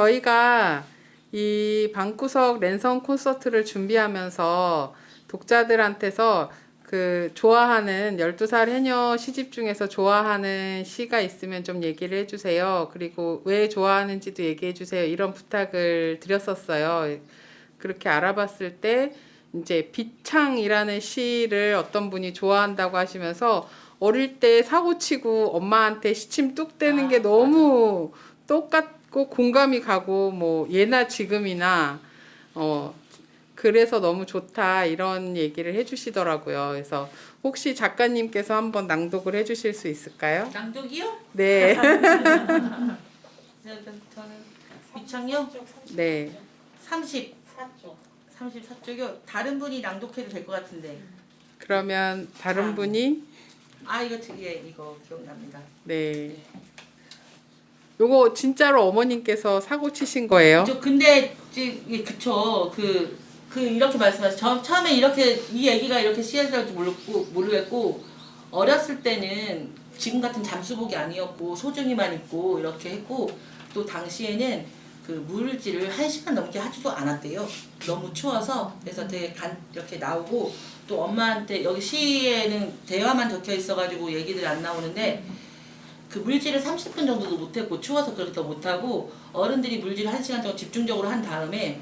저희가 이 방구석 랜선 콘서트를 준비하면서 독자들한테서 그 좋아하는 12살 해녀 시집 중에서 좋아하는 시가 있으면 좀 얘기를 해주세요. 그리고 왜 좋아하는지도 얘기해 주세요. 이런 부탁을 드렸었어요. 그렇게 알아봤을 때 이제 비창이라는 시를 어떤 분이 좋아한다고 하시면서 어릴 때 사고치고 엄마한테 시침 뚝 떼는 게 너무 똑같고 공감이 가고 뭐 예나 지금이나 그래서 너무 좋다 이런 얘기를 해주시더라고요. 그래서 혹시 작가님께서 한번 낭독을 해주실 수 있을까요? 낭독이요? 네. 저는 비창요? 네. 34쪽이요. 다른 분이 낭독해도 될 것 같은데. 그러면 다른 분이 이거 되게 이거 기억납니다. 네. 요거 진짜로 어머님께서 사고 치신 거예요? 근데 그쵸. 이렇게 말씀하셨어요. 처음에 이렇게 이 얘기가 이렇게 시에서 모르겠고 어렸을 때는 지금 같은 잠수복이 아니었고 소중이만 입고 이렇게 했고 또 당시에는 그 물질을 1시간 넘게 하지도 않았대요. 너무 추워서. 그래서 되게 이렇게 나오고 또 엄마한테 여기 시에는 대화만 적혀 있어가지고 얘기들이 안 나오는데 그 물질을 30분 정도도 못했고 추워서 그렇게 더 못하고 어른들이 물질을 1시간 정도 집중적으로 한 다음에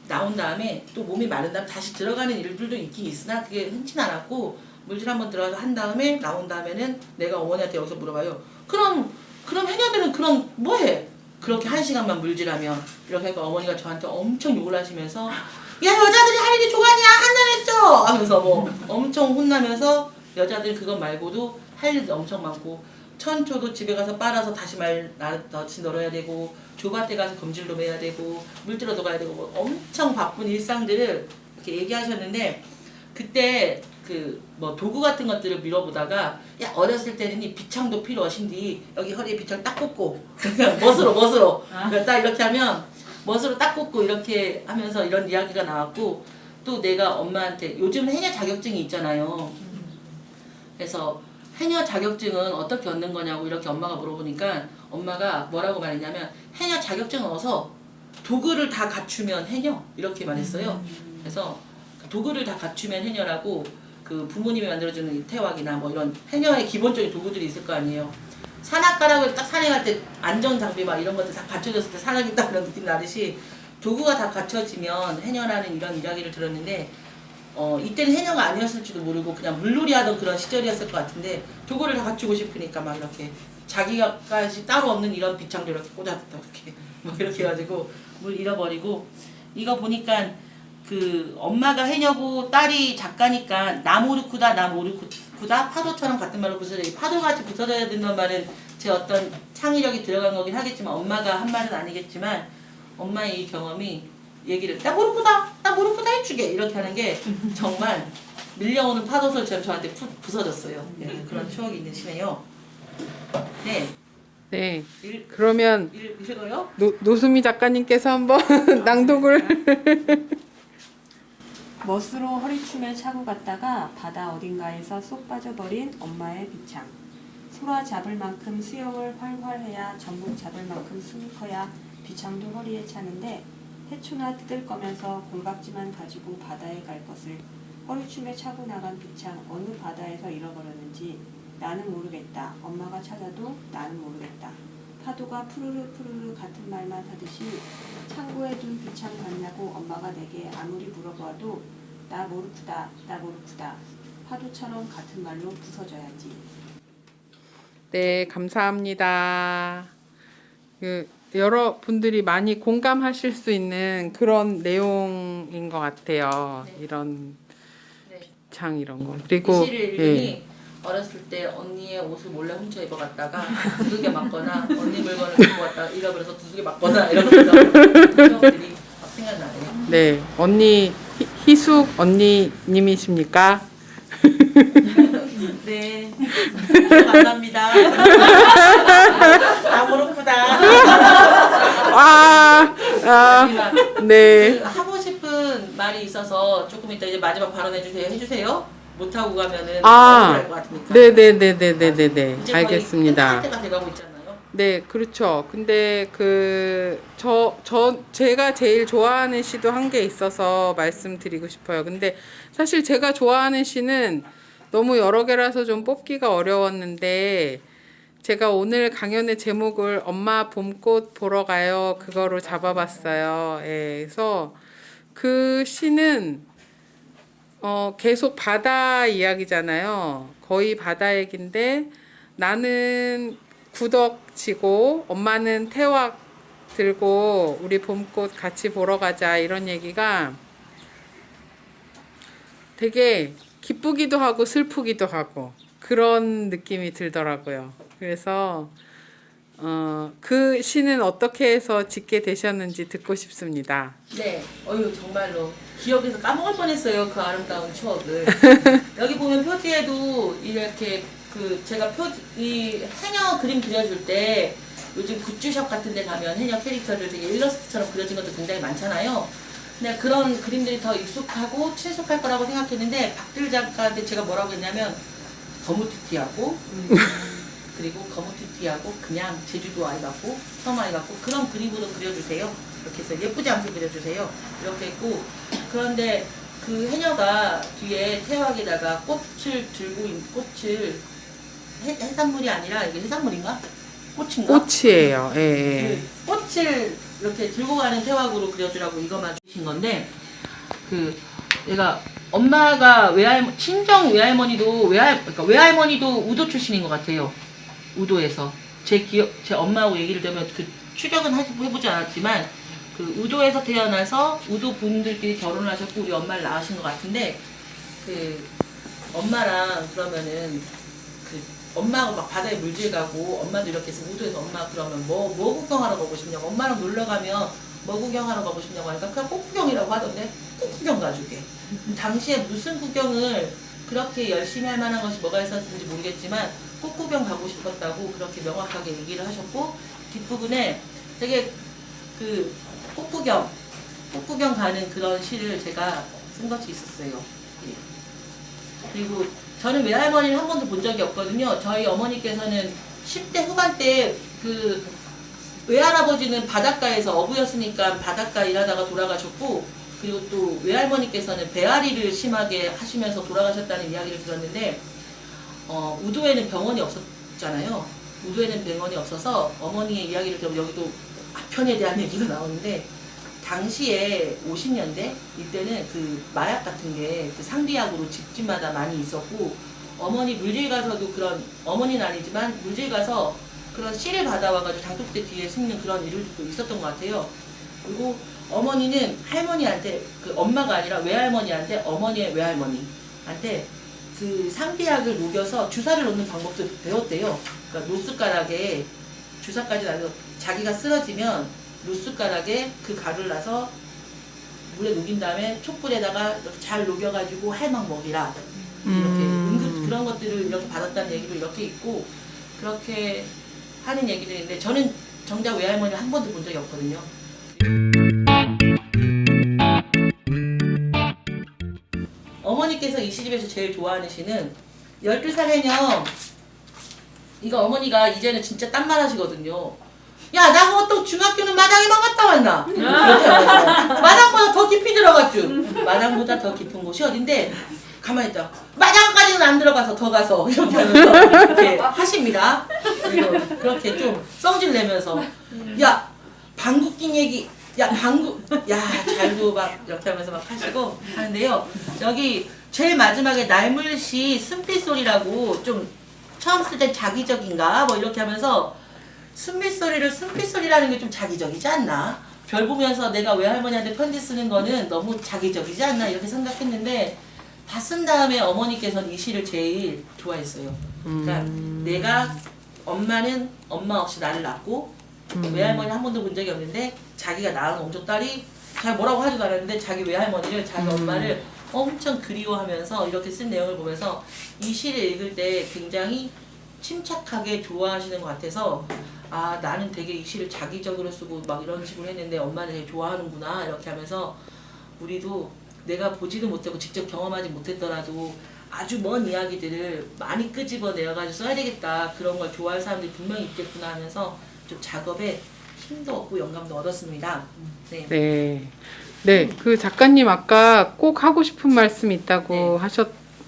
나온 다음에 또 몸이 마른 다음에 다시 들어가는 일들도 있긴 있으나 그게 흔치 않았고 물질 한번 들어가서 한 다음에 나온 다음에는 내가 어머니한테 여기서 물어봐요. 그럼 해녀들은 그럼 뭐해? 그렇게 1시간만 물질하면 이렇게 하니까 어머니가 저한테 엄청 욕을 하시면서 야 여자들이 할 일이 좋아하냐 한잔했죠 하면서 뭐 엄청 혼나면서 여자들 그것 말고도 할 일도 엄청 많고 천초도 집에 가서 빨아서 다시 다시 널어야 되고 조밭에 가서 검질로 매야 되고 물 들어도 가야 되고 뭐 엄청 바쁜 일상들을 이렇게 얘기하셨는데 그때 뭐 도구 같은 것들을 밀어보다가 야 어렸을 때는 이 비창도 필요하신디 여기 허리에 비창 딱 꽂고 그냥 멋으로 딱 이렇게 하면 멋으로 딱 꽂고 이렇게 하면서 이런 이야기가 나왔고 또 내가 엄마한테 요즘 해녀 자격증이 있잖아요. 그래서 해녀 자격증은 어떻게 얻는 거냐고 이렇게 엄마가 물어보니까 엄마가 뭐라고 말했냐면 해녀 자격증 얻어서 도구를 다 갖추면 해녀 이렇게 말했어요. 그래서 도구를 다 갖추면 해녀라고 그 부모님이 만들어주는 태왁이나 뭐 이런 해녀의 기본적인 도구들이 있을 거 아니에요. 산악가락을 딱 산에 갈 때 안전장비 막 이런 것들 다 갖춰졌을 때 산악이 딱 이런 느낌 나듯이 도구가 다 갖춰지면 해녀라는 이런 이야기를 들었는데 이때는 해녀가 아니었을지도 모르고 그냥 물놀이 하던 그런 시절이었을 것 같은데 도구를 다 갖추고 싶으니까 막 이렇게 자기가까지 따로 없는 이런 비창도 이렇게 꽂았다 이렇게 뭐 이렇게 해가지고 물 잃어버리고 이거 보니까 그 엄마가 해녀고 딸이 작가니까 나 모르쿠다 파도처럼 같은 말로 부서져요. 파도같이 부서져야 된다는 말은 제 어떤 창의력이 들어간 거긴 하겠지만 엄마가 한 말은 아니겠지만 엄마의 이 경험이 얘기를 나 모르쿠다 해주게 이렇게 하는 게 정말 밀려오는 파도설처럼 저한테 부서졌어요. 네, 그런 추억이 있는 시네요. 네. 네. 그러면 읽어요? 노수미 작가님께서 한번 낭독을 멋으로 허리춤에 차고 갔다가 바다 어딘가에서 쏙 빠져버린 엄마의 비창. 소라 잡을 만큼 수영을 활활 해야 전복 잡을 만큼 숨이 커야 비창도 허리에 차는데 해초나 뜯을 거면서 곤박지만 가지고 바다에 갈 것을 허리춤에 차고 나간 비창 어느 바다에서 잃어버렸는지 나는 모르겠다. 엄마가 찾아도 나는 모르겠다. 파도가 푸르르 푸르르 같은 말만 하듯이 창고에 둔 비창 같냐고 엄마가 내게 아무리 물어봐도 나 모르쿠다. 파도처럼 같은 말로 부서져야지. 네, 감사합니다. 여러분들이 많이 공감하실 수 있는 그런 내용인 것 같아요. 네. 이런 네. 비창 이런 거. 그리고 이 시를 읽으니 어렸을 때 언니의 옷을 몰래 훔쳐 입어갔다가 두들겨 맞거나 언니 물건을 갖고 왔다가 잃어버려서 두들겨 맞거나 이런 기억들이 막 생각나네요. 네, 언니 희숙 언니님이십니까? 네. 감사합니다. 나 모르구나. 마지막. 네. 하고 싶은 말이 있어서 조금 이따 이제 마지막 발언해주세요. 해주세요. 못하고 가면은 아. 억울할 것 같으니까. 네네네네네네. 이제 알겠습니다. 거의 끝날 때가 돼가고 있잖아요. 네, 그렇죠. 근데 제가 제일 좋아하는 시도 한 개 있어서 말씀드리고 싶어요. 근데 사실 제가 좋아하는 시는 너무 여러 개라서 좀 뽑기가 어려웠는데, 제가 오늘 강연의 제목을 엄마 봄꽃 보러 가요. 그거로 잡아봤어요. 예, 그래서 그 시는 계속 바다 이야기잖아요. 거의 바다 얘기인데 나는 구덕 지고 엄마는 태왁 들고 우리 봄꽃 같이 보러 가자 이런 얘기가 되게 기쁘기도 하고 슬프기도 하고 그런 느낌이 들더라고요. 그래서 그 시는 어떻게 해서 짓게 되셨는지 듣고 싶습니다. 네, 정말로 기억에서 까먹을 뻔했어요. 그 아름다운 추억을. 여기 보면 표지에도 이렇게 제가 이 해녀 그림 그려줄 때 요즘 굿즈샵 같은 데 가면 해녀 캐릭터들 되게 일러스트처럼 그려진 것도 굉장히 많잖아요. 근데 그런 그림들이 더 익숙하고 친숙할 거라고 생각했는데 박들 작가한테 제가 뭐라고 했냐면 거무튀튀하고 그리고 거무튀튀하고 그냥 제주도 아이 같고 섬 아이 같고 그런 그림으로 그려주세요. 이렇게 해서 예쁘지 않게 그려주세요. 이렇게 했고, 그런데 그 해녀가 뒤에 태왁에다가 꽃을 들고 있는 꽃을 해산물이 아니라 이게 해산물인가? 꽃인가? 꽃이에요. 예, 예. 그 꽃을 이렇게 들고 가는 태왁으로 그려주라고 이것만 주신 건데, 얘가 엄마가 친정 외할머니도 그러니까 외할머니도 우도 출신인 것 같아요. 우도에서 제 엄마하고 얘기를 들으면 추격은 해보지 않았지만 우도에서 태어나서 우도 분들끼리 결혼을 하셨고 우리 엄마를 낳으신 것 같은데, 엄마랑 그러면은 엄마가 막 바다에 물질 가고 엄마도 이렇게 해서 우도에서 엄마 그러면 뭐 구경하러 가고 싶냐고, 엄마랑 놀러 가면 뭐 구경하러 가고 싶냐고 하니까 그냥 꽃 구경이라고 하던데, 꽃 구경 가주게. 당시에 무슨 구경을 그렇게 열심히 할 만한 것이 뭐가 있었는지 모르겠지만 꽃 구경 가고 싶었다고 그렇게 명확하게 얘기를 하셨고, 뒷부분에 되게 꽃 구경 가는 그런 시를 제가 쓴 것이 있었어요. 예. 그리고 저는 외할머니를 한 번도 본 적이 없거든요. 저희 어머니께서는 10대 후반때 외할아버지는 바닷가에서 어부였으니까 바닷가 일하다가 돌아가셨고, 그리고 또 외할머니께서는 배앓이를 심하게 하시면서 돌아가셨다는 이야기를 들었는데, 우도에는 병원이 없었잖아요. 우도에는 병원이 없어서 어머니의 이야기를 들으면 여기도 아편에 대한 얘기가 나오는데, 당시에 50년대 이때는 마약 같은 게 상비약으로 집집마다 많이 있었고, 어머니 물질 가서도 어머니는 아니지만 물질 가서 그런 씨를 받아와가지고 장독대 뒤에 숨는 그런 일들도 있었던 것 같아요. 그리고 어머니는 할머니한테 엄마가 아니라 외할머니한테 어머니의 외할머니한테 상비약을 녹여서 주사를 놓는 방법도 배웠대요. 그러니까 노숟가락에 주사까지 놔서 자기가 쓰러지면 노숟가락에 가루를 놔서 물에 녹인 다음에 촛불에다가 이렇게 잘 녹여가지고 할망 먹이라, 이렇게 은근 그런 것들을 이렇게 받았다는 얘기도 이렇게 있고, 그렇게 하는 얘기도 있는데 저는 정작 외할머니 한 번도 본 적이 없거든요. 어머니께서 이 시집에서 제일 좋아하는 시는 12살 해녀. 이거 어머니가 이제는 진짜 딴말 하시거든요. 야, 나 어떤 중학교는 마당에만 갔다 왔나? 이렇게 하면서 마당보다 더 깊이 들어갔죠. 마당보다 더 깊은 곳이 어딘데? 가만히 있다. 마당까지는 안 들어가서 더 가서 이렇게 하면서 이렇게 하십니다. 그리고 그렇게 좀 성질 내면서 야, 방구 낀 얘기. 야, 잘도 막 이렇게 하면서 막 하시고 하는데요. 여기 제일 마지막에 날물시 쓴빛소리라고 좀 처음 쓸 때 자기적인가 뭐 이렇게 하면서 쓴빛소리라는 게 좀 자기적이지 않나? 별 보면서 내가 외할머니한테 편지 쓰는 거는 너무 자기적이지 않나 이렇게 생각했는데, 다 쓴 다음에 어머니께서는 이 시를 제일 좋아했어요. 그러니까 엄마는 엄마 없이 나를 낳고 외할머니 한 번도 본 적이 없는데 자기가 낳은 옹족딸이 잘 뭐라고 하지도 않았는데 자기 외할머니를 자기 엄마를 엄청 그리워하면서 이렇게 쓴 내용을 보면서 이 시를 읽을 때 굉장히 침착하게 좋아하시는 것 같아서, 아, 나는 되게 이 시를 자기적으로 쓰고 막 이런 식으로 했는데 엄마는 되게 좋아하는구나 이렇게 하면서, 우리도 내가 보지도 못하고 직접 경험하지 못했더라도 아주 먼 이야기들을 많이 끄집어내어가지고 써야 되겠다. 그런 걸 좋아할 사람들이 분명히 있겠구나 하면서 좀 작업에 힘도 얻고 영감도 얻었습니다. 네. 네. 네, 그 작가님 아까 꼭 하고 싶은 말씀 있다고 네.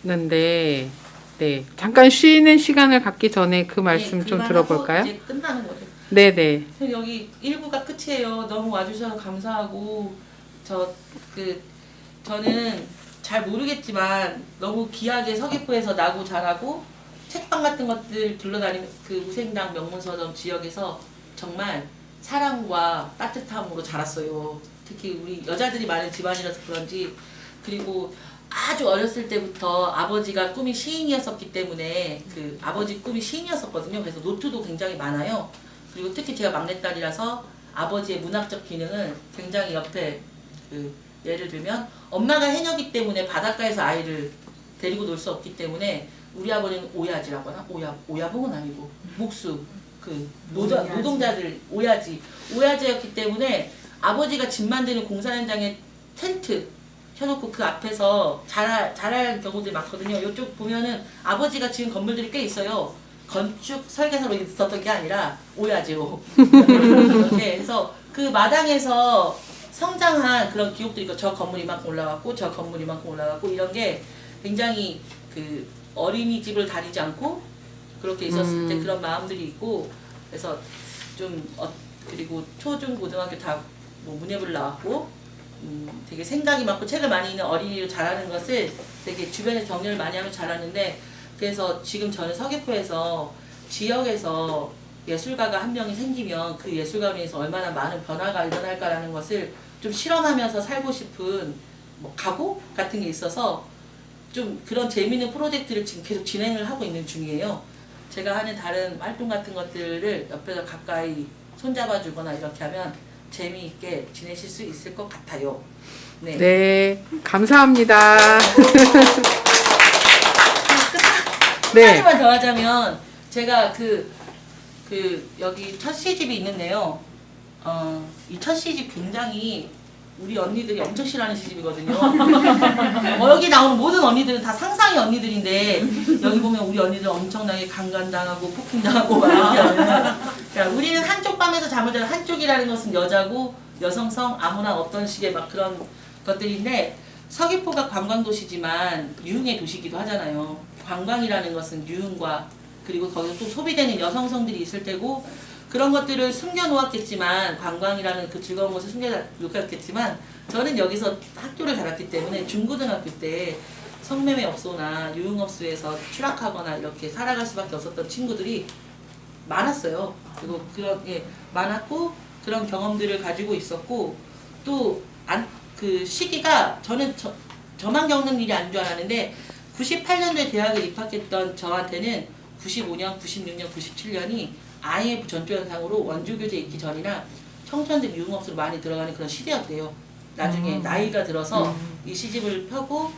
하셨는데, 네, 잠깐 쉬는 시간을 갖기 전에 그 말씀 네, 좀 그만하고 들어볼까요? 이제 끝나는 거죠. 네, 네. 여기 1부가 끝이에요. 너무 와주셔서 감사하고 저는 잘 모르겠지만 너무 귀하게 서귀포에서 나고 자라고 책방 같은 것들 둘러다니는 그 우생당 명문서점 지역에서 정말 사랑과 따뜻함으로 자랐어요. 특히 우리 여자들이 많은 집안이라서 그런지 그리고 아주 어렸을 때부터 아버지가 꿈이 시인이었었기 때문에 그 아버지 꿈이 시인이었었거든요. 그래서 노트도 굉장히 많아요. 그리고 특히 제가 막내딸이라서 아버지의 문학적 기능을 굉장히 옆에 그 예를 들면 엄마가 해녀기 때문에 바닷가에서 아이를 데리고 놀 수 없기 때문에 우리 아버지는 오야지라고 하나? 오야봉은 아니고 목수 그 노동자들 오야지였기 때문에 아버지가 집 만드는 공사 현장에 텐트 켜놓고 그 앞에서 자랄 경우들이 많거든요. 이쪽 보면은 아버지가 지은 건물들이 꽤 있어요. 건축 설계사로 있었던 게 아니라 오야지로 이렇게 해서 그 마당에서 성장한 그런 기록들이 있고 저 건물 이만큼 올라갔고 저 건물 이만큼 올라갔고 이런 게 굉장히 그 어린이집을 다니지 않고 그렇게 있었을 때 그런 마음들이 있고 그래서 좀 그리고 초중 고등학교 다 뭐 문예부를 나왔고 되게 생각이 많고 책을 많이 읽는 어린이로 자라는 것을 되게 주변에 격려를 많이 하면서 자랐는데 그래서 지금 저는 서귀포에서 지역에서 예술가가 한 명이 생기면 그 예술가로 인해서 얼마나 많은 변화가 일어날까라는 것을 좀 실험하면서 살고 싶은 뭐 각오 같은 게 있어서 좀 그런 재미있는 프로젝트를 지금 계속 진행을 하고 있는 중이에요. 제가 하는 다른 활동 같은 것들을 옆에서 가까이 손잡아 주거나 이렇게 하면 재미있게 지내실 수 있을 것 같아요. 네. 네, 감사합니다. 네. 네. 한마디만 더 하자면 제가 여기 첫 시집이 있는데요. 이 첫 시집 굉장히 우리 언니들이 엄청 싫어하는 시집이거든요. 여기 나오는 모든 언니들은 다 상상의 언니들인데 여기 보면 우리 언니들 엄청나게 강간당하고 폭행당하고 막 이렇게 하는 그러니까 우리는 한쪽 밤에서 잠을 자는 한쪽이라는 것은 여자고 여성성 아무나 어떤 식의 막 그런 것들인데 서귀포가 관광도시지만 유흥의 도시이기도 하잖아요. 관광이라는 것은 유흥과 그리고 거기서 또 소비되는 여성성들이 있을 테고 그런 것들을 숨겨놓았겠지만 관광이라는 그 즐거운 것을 숨겨놓았겠지만 저는 여기서 학교를 다녔기 때문에 중고등학교 때 성매매업소나 유흥업소에서 추락하거나 이렇게 살아갈 수밖에 없었던 친구들이 많았어요. 그리고 그런 게 많았고 그런 경험들을 가지고 있었고 또 그 시기가 저는 저만 겪는 일이 아닌 줄 알았는데 98년도에 대학에 입학했던 저한테는 95년, 96년, 97년이 아예 전조현상으로 원주교재 있기 전이나 청년들이 유흥업소로 많이 들어가는 그런 시대였대요. 나중에 나이가 들어서 이 시집을 펴고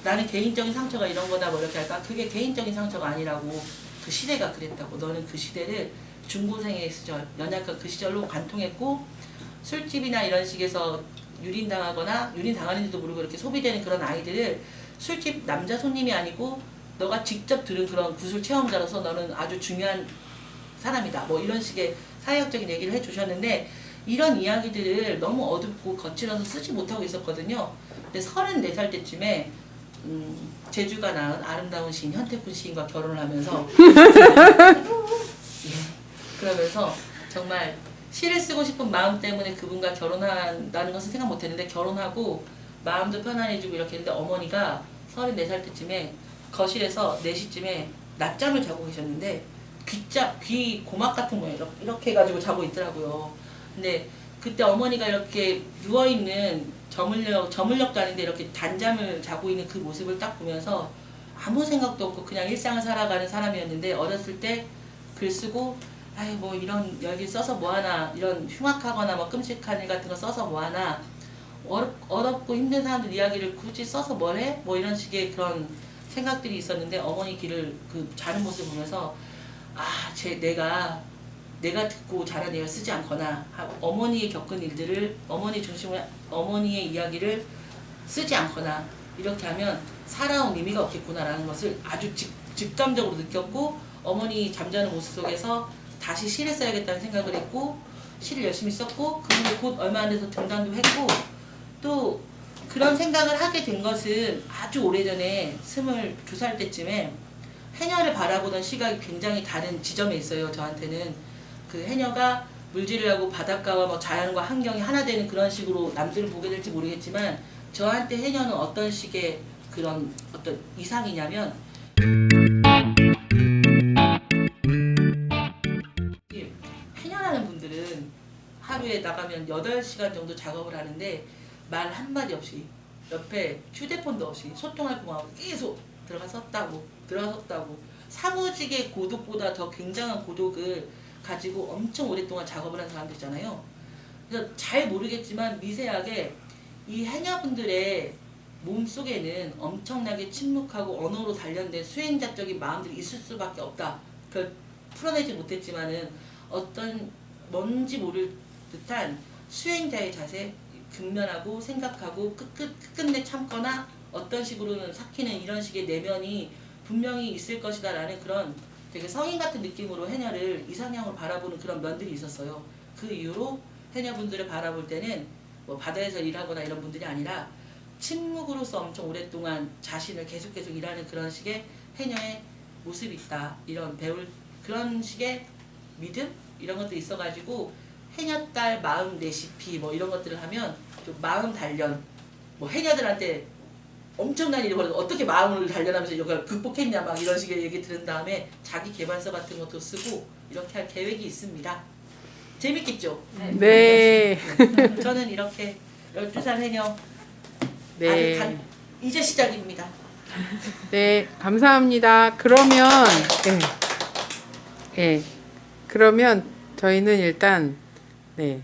나는 개인적인 상처가 이런 거다 뭐 이렇게 할까? 그게 개인적인 상처가 아니라고 그 시대가 그랬다고. 너는 그 시대를 중고생의 시절, 연약한 그 시절로 관통했고 술집이나 이런 식에서 유린당하거나 유린당하는지도 모르고 이렇게 소비되는 그런 아이들을 술집 남자 손님이 아니고 너가 직접 들은 그런 구술 체험자로서 너는 아주 중요한 사람이다. 뭐 이런 식의 사회학적인 얘기를 해주셨는데 이런 이야기들을 너무 어둡고 거칠어서 쓰지 못하고 있었거든요. 근데 34살 때쯤에 제주가 낳은 아름다운 시인 현태쿤 시인과 결혼을 하면서 예, 그러면서 정말 시를 쓰고 싶은 마음 때문에 그분과 결혼한다는 것은 생각 못했는데 결혼하고 마음도 편안해지고 이렇게 했는데 어머니가 34살 때쯤에 거실에서 4시쯤에 낮잠을 자고 계셨는데 귀 고막 같은 모양 이렇게 해가지고 자고 있더라고요. 근데 그때 어머니가 이렇게 누워있는 저물녘도 아닌데 이렇게 단잠을 자고 있는 그 모습을 딱 보면서 아무 생각도 없고 그냥 일상을 살아가는 사람이었는데 어렸을 때 글 쓰고 아이 뭐 이런 여기 써서 뭐하나 이런 흉악하거나 뭐 끔찍한 일 같은 거 써서 뭐하나 어렵고 힘든 사람들 이야기를 굳이 써서 뭐해? 뭐 이런 식의 그런 생각들이 있었는데 어머니 길을 그 자는 모습을 보면서 내가 듣고 자란 얘기를 쓰지 않거나 어머니의 겪은 일들을 어머니 중심으로 어머니의 이야기를 쓰지 않거나 이렇게 하면 살아온 의미가 없겠구나라는 것을 아주 직감적으로 느꼈고, 어머니 잠자는 모습 속에서 다시 시를 써야겠다는 생각을 했고, 시를 열심히 썼고, 그리고 곧 얼마 안 돼서 등단도 했고, 또 그런 생각을 하게 된 것은 아주 오래전에 22살 때쯤에 해녀를 바라보던 시각이 굉장히 다른 지점에 있어요. 저한테는 그 해녀가 물질을 하고 바닷가와 뭐 자연과 환경이 하나 되는 그런 식으로 남들은 보게 될지 모르겠지만, 저한테 해녀는 어떤 식의 그런 어떤 이상이냐면, 해녀라는 분들은 하루에 나가면 8시간 정도 작업을 하는데 말 한마디 없이 옆에 휴대폰도 없이 소통할 공하고 계속 들어갔었다고 사무직의 고독보다 더 굉장한 고독을 가지고 엄청 오랫동안 작업을 한 사람들 있잖아요. 그래서 잘 모르겠지만 미세하게 이 해녀분들의 몸속에는 엄청나게 침묵하고 언어로 단련된 수행자적인 마음들이 있을 수밖에 없다. 그걸 풀어내지 못했지만은 어떤 뭔지 모를 듯한 수행자의 자세, 근면하고 생각하고 끝끝내 참거나 어떤 식으로는 삭히는 이런 식의 내면이 분명히 있을 것이다 라는 그런 되게 성인 같은 느낌으로 해녀를 이상향으로 바라보는 그런 면들이 있었어요. 그 이후로 해녀분들을 바라볼 때는 뭐 바다에서 일하거나 이런 분들이 아니라 침묵으로서 엄청 오랫동안 자신을 계속 일하는 그런 식의 해녀의 모습이 있다. 이런 배울 그런 식의 믿음? 이런 것도 있어가지고 해녀딸 마음 레시피 뭐 이런 것들을 하면 좀 마음 단련, 뭐 해녀들한테 엄청난 일이 벌어져 어떻게 마음을 단련하면서 이걸 극복했냐 막 이런 식의 얘기 들은 다음에 자기 개발서 같은 것도 쓰고 이렇게 할 계획이 있습니다. 재밌겠죠? 네. 저는 이렇게 12살 해녀 네. 이제 시작입니다. 네, 감사합니다. 그러면, 네. 네. 그러면 저희는 일단, 네.